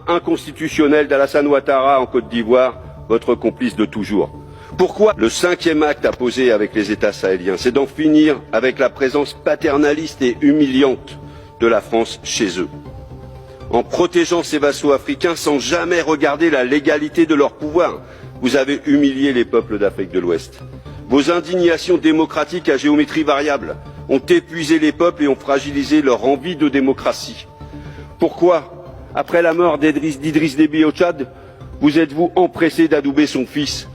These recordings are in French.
inconstitutionnel d'Alassane Ouattara en Côte d'Ivoire, votre complice de toujours. Pourquoi le cinquième acte à poser avec les États sahéliens, c'est d'en finir avec la présence paternaliste et humiliante de la France chez eux, en protégeant ces vassaux africains sans jamais regarder la légalité de leur pouvoir. Vous avez humilié les peuples d'Afrique de l'Ouest. Vos indignations démocratiques à géométrie variable ont épuisé les peuples et ont fragilisé leur envie de démocratie. Pourquoi, après la mort d'Idriss Déby au Tchad, vous êtes-vous empressé d'adouber son fils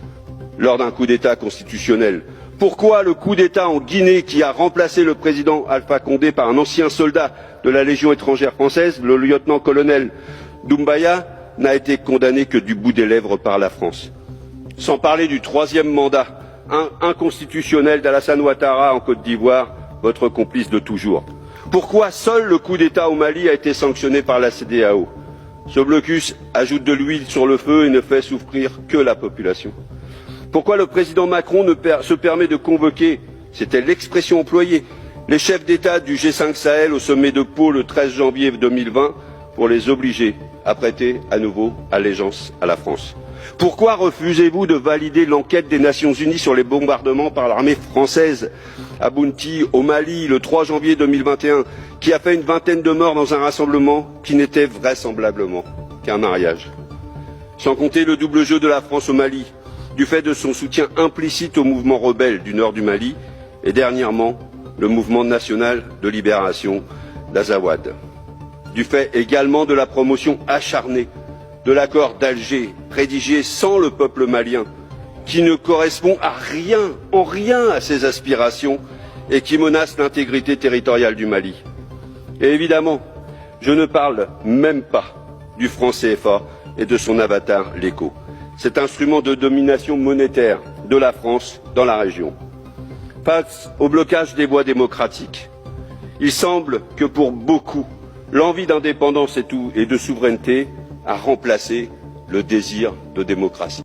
lors d'un coup d'État constitutionnel? Pourquoi le coup d'État en Guinée qui a remplacé le président Alpha Condé par un ancien soldat de la Légion étrangère française, le lieutenant-colonel Doumbaya, n'a été condamné que du bout des lèvres par la France? Sans parler du troisième mandat inconstitutionnel d'Alassane Ouattara en Côte d'Ivoire, votre complice de toujours. Pourquoi seul le coup d'État au Mali a été sanctionné par la CEDEAO? Ce blocus ajoute de l'huile sur le feu et ne fait souffrir que la population. Pourquoi le président Macron se permet de convoquer, c'était l'expression employée, les chefs d'État du G5 Sahel au sommet de Pau le 13 janvier 2020 pour les obliger à prêter à nouveau allégeance à la France? Pourquoi refusez-vous de valider l'enquête des Nations Unies sur les bombardements par l'armée française à Bounti, au Mali, le 3 janvier 2021, qui a fait une vingtaine de morts dans un rassemblement qui n'était vraisemblablement qu'un mariage? Sans compter le double jeu de la France au Mali, du fait de son soutien implicite au mouvement rebelle du nord du Mali et dernièrement le mouvement national de libération d'Azawad. Du fait également de la promotion acharnée de l'accord d'Alger, rédigé sans le peuple malien, qui ne correspond en rien à ses aspirations et qui menace l'intégrité territoriale du Mali. Et évidemment, je ne parle même pas du franc CFA et de son avatar, l'ECO, cet instrument de domination monétaire de la France dans la région. Face au blocage des voies démocratiques, il semble que pour beaucoup, l'envie d'indépendance et de souveraineté a remplacé le désir de démocratie.